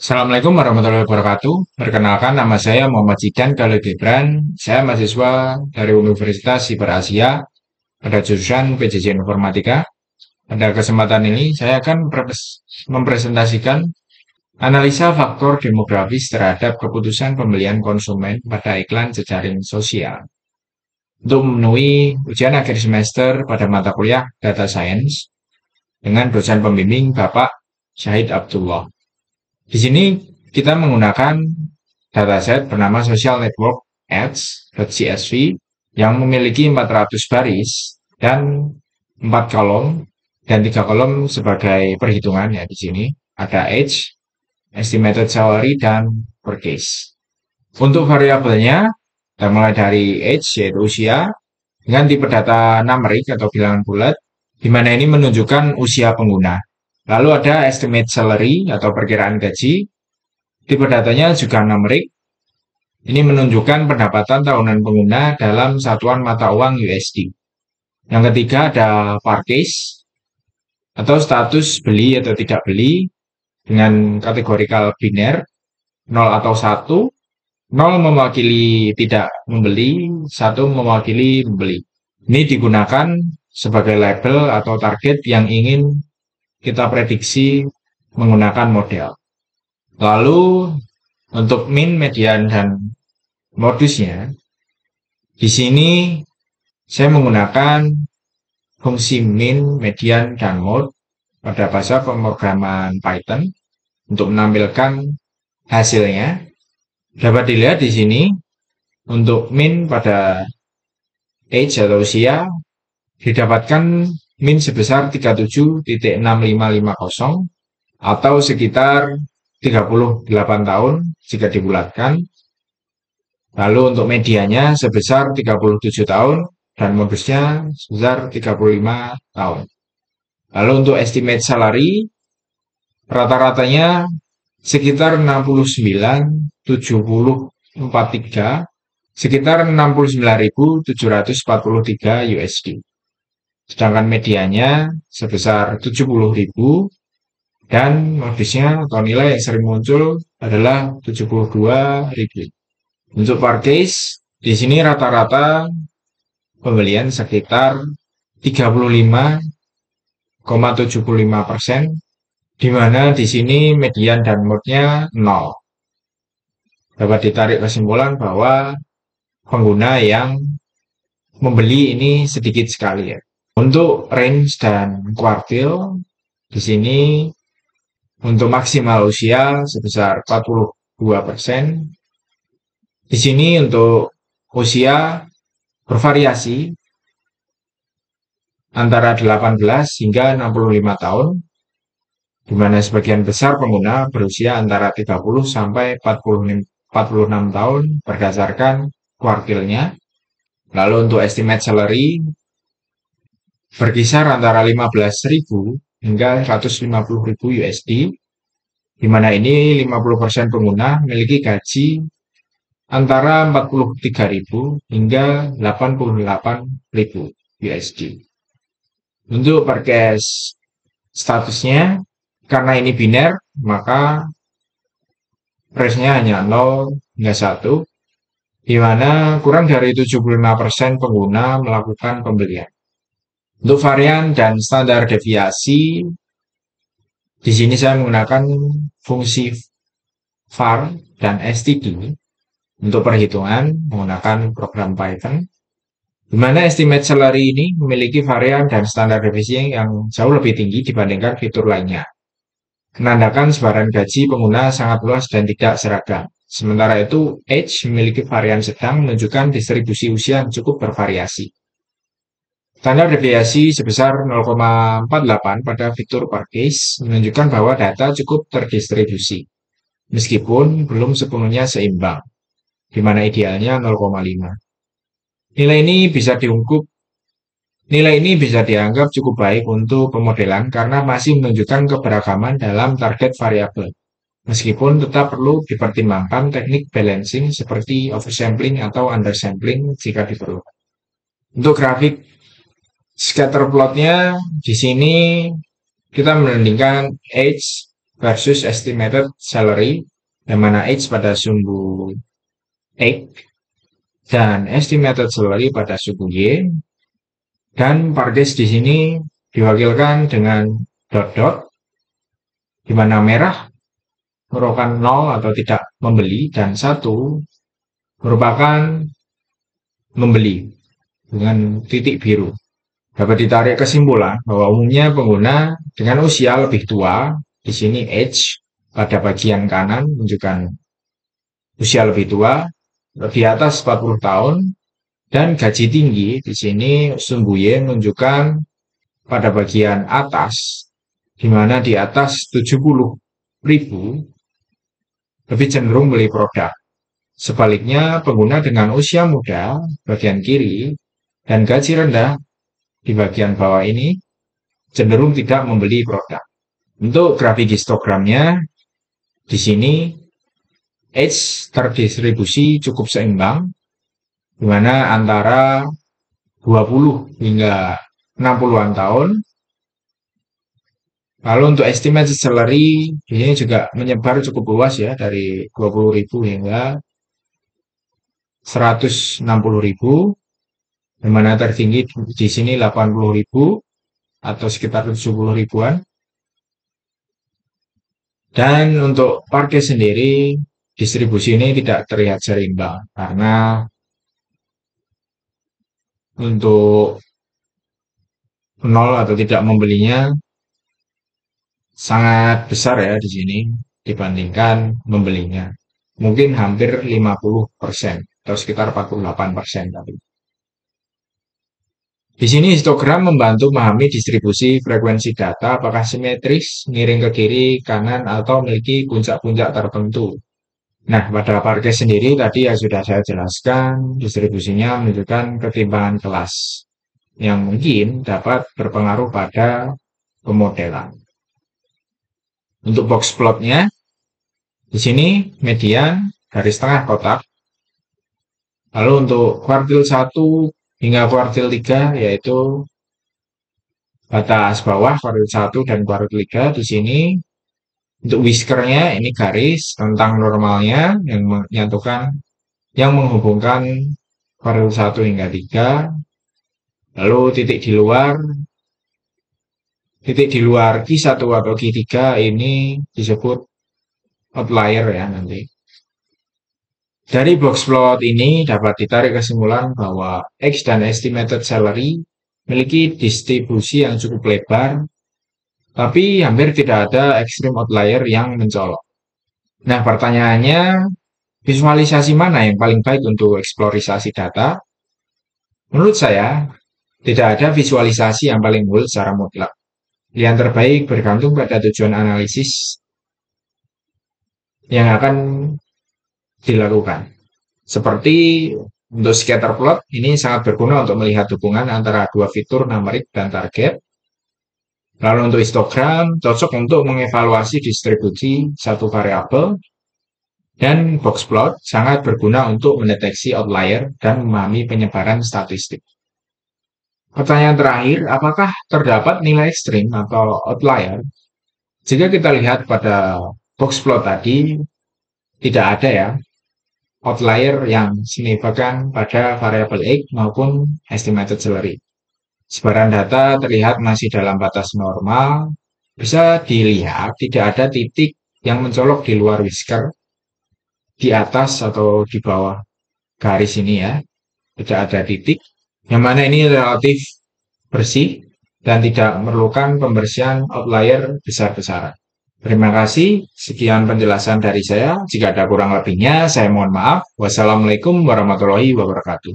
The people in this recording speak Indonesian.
Assalamualaikum warahmatullahi wabarakatuh. Perkenalkan, nama saya Muhammad Zidan Khalil Gibran. Saya mahasiswa dari Universitas Siber Asia pada jurusan PJJ Informatika. Pada kesempatan ini, saya akan mempresentasikan analisa faktor demografis terhadap keputusan pembelian konsumen pada iklan jejaring sosial untuk memenuhi ujian akhir semester pada mata kuliah Data Science dengan dosen pembimbing Bapak Syahid Abdullah. Di sini kita menggunakan dataset bernama Social Network Ads.csv yang memiliki 400 baris dan 4 kolom dan 3 kolom sebagai perhitungan ya di sini. Ada age, estimated salary, dan per case. Untuk variabelnya, kita mulai dari age yaitu usia dengan tipe data numeric atau bilangan bulat, di mana ini menunjukkan usia pengguna. Lalu ada estimate salary atau perkiraan gaji. Tipe datanya juga numeric. Ini menunjukkan pendapatan tahunan pengguna dalam satuan mata uang USD. Yang ketiga ada purchase atau status beli atau tidak beli dengan kategorikal biner 0 atau 1. 0 mewakili tidak membeli, 1 mewakili membeli. Ini digunakan sebagai label atau target yang ingin kita prediksi menggunakan model. Lalu untuk min, median, dan modusnya, di sini saya menggunakan fungsi min, median, dan mod pada bahasa pemrograman Python untuk menampilkan hasilnya. Dapat dilihat di sini untuk min pada age atau usia didapatkan min sebesar 37.6550 atau sekitar 38 tahun jika dibulatkan. Lalu untuk medianya sebesar 37 tahun dan modusnya sebesar 35 tahun. Lalu untuk estimate salary rata-ratanya sekitar 69.7043, sekitar 69.743 USD. Sedangkan medianya sebesar 70.000 dan modusnya atau nilai yang sering muncul adalah 72.000. Untuk purchase di sini rata-rata pembelian sekitar 35,75%, di mana di sini median dan modnya 0. Dapat ditarik kesimpulan bahwa pengguna yang membeli ini sedikit sekali ya. Untuk range dan kuartil di sini untuk maksimal usia sebesar 42%. Di sini untuk usia bervariasi antara 18 hingga 65 tahun, di mana sebagian besar pengguna berusia antara 30 sampai 46 tahun berdasarkan kuartilnya. Lalu untuk estimate salary berkisar antara 15.000 hingga 150.000 USD, di mana ini 50% pengguna memiliki gaji antara 43.000 hingga 88.000 USD. Untuk purchase statusnya, karena ini biner, maka range-nya hanya 0 hingga 1, di mana kurang dari 75% pengguna melakukan pembelian. Untuk varian dan standar deviasi, di sini saya menggunakan fungsi var dan std untuk perhitungan menggunakan program Python, di mana estimate salary ini memiliki varian dan standar deviasi yang jauh lebih tinggi dibandingkan fitur lainnya. Menandakan sebaran gaji pengguna sangat luas dan tidak seragam. Sementara itu, age memiliki varian sedang menunjukkan distribusi usia yang cukup bervariasi. Standar deviasi sebesar 0,48 pada fitur purchase menunjukkan bahwa data cukup terdistribusi, meskipun belum sepenuhnya seimbang, di mana idealnya 0,5. Nilai ini bisa dianggap cukup baik untuk pemodelan karena masih menunjukkan keberagaman dalam target variabel, meskipun tetap perlu dipertimbangkan teknik balancing seperti oversampling atau undersampling jika diperlukan. Untuk grafik scatter plotnya di sini kita membandingkan age versus estimated salary, yang mana H pada sumbu X dan estimated salary pada suku Y, dan purchase di sini diwakilkan dengan dot-dot, di mana merah merupakan 0 atau tidak membeli, dan 1 merupakan membeli dengan titik biru. Dapat ditarik kesimpulan bahwa umumnya pengguna dengan usia lebih tua, di sini age pada bagian kanan menunjukkan usia lebih tua, di atas 40 tahun, dan gaji tinggi, di sini sumbu Y menunjukkan pada bagian atas, di mana di atas 70.000 lebih cenderung beli produk. Sebaliknya, pengguna dengan usia muda, bagian kiri, dan gaji rendah, di bagian bawah ini, cenderung tidak membeli produk. Untuk grafik histogramnya, di sini age terdistribusi cukup seimbang, di mana antara 20 hingga 60-an tahun. Lalu untuk estimated salary, di sini juga menyebar cukup luas ya, dari 20.000 hingga 160.000, di mana tertinggi di sini 80.000 atau sekitar 70 ribuan. Dan untuk parkir sendiri, distribusi ini tidak terlihat seimbang karena untuk 0 atau tidak membelinya sangat besar ya di sini dibandingkan membelinya. Mungkin hampir 50% atau sekitar 48% tapi. Di sini histogram membantu memahami distribusi frekuensi data apakah simetris, miring ke kiri, kanan, atau memiliki puncak-puncak tertentu. Nah, pada parkir sendiri tadi yang sudah saya jelaskan, distribusinya menunjukkan ketimpangan kelas yang mungkin dapat berpengaruh pada pemodelan. Untuk box plotnya, di sini median garis tengah kotak. Lalu untuk kuartil 1 hingga kuartil 3 yaitu batas bawah kuartil 1 dan kuartil 3 di sini. Untuk whiskernya ini garis tentang normalnya yang menyatukan yang menghubungkan kuartil 1 hingga 3. Lalu titik di luar Q1 atau Q3 ini disebut outlier ya nanti. Dari box plot ini dapat ditarik kesimpulan bahwa X dan estimated salary memiliki distribusi yang cukup lebar, tapi hampir tidak ada extreme outlier yang mencolok. Nah, pertanyaannya, visualisasi mana yang paling baik untuk eksplorisasi data? Menurut saya, tidak ada visualisasi yang paling unggul secara mutlak. Yang terbaik bergantung pada tujuan analisis yang akan dilakukan. Seperti untuk scatter plot, ini sangat berguna untuk melihat hubungan antara dua fitur numerik dan target. Lalu untuk histogram, cocok untuk mengevaluasi distribusi satu variabel. Dan box plot sangat berguna untuk mendeteksi outlier dan memahami penyebaran statistik. Pertanyaan terakhir, apakah terdapat nilai ekstrim atau outlier? Jika kita lihat pada box plot tadi, tidak ada ya outlier yang signifikan pada variabel X maupun estimated salary. Sebaran data terlihat masih dalam batas normal. Bisa dilihat tidak ada titik yang mencolok di luar whisker, di atas atau di bawah garis ini ya. Tidak ada titik. Yang mana ini relatif bersih dan tidak memerlukan pembersihan outlier besar-besaran. Terima kasih. Sekian penjelasan dari saya. Jika ada kurang lebihnya, saya mohon maaf. Wassalamualaikum warahmatullahi wabarakatuh.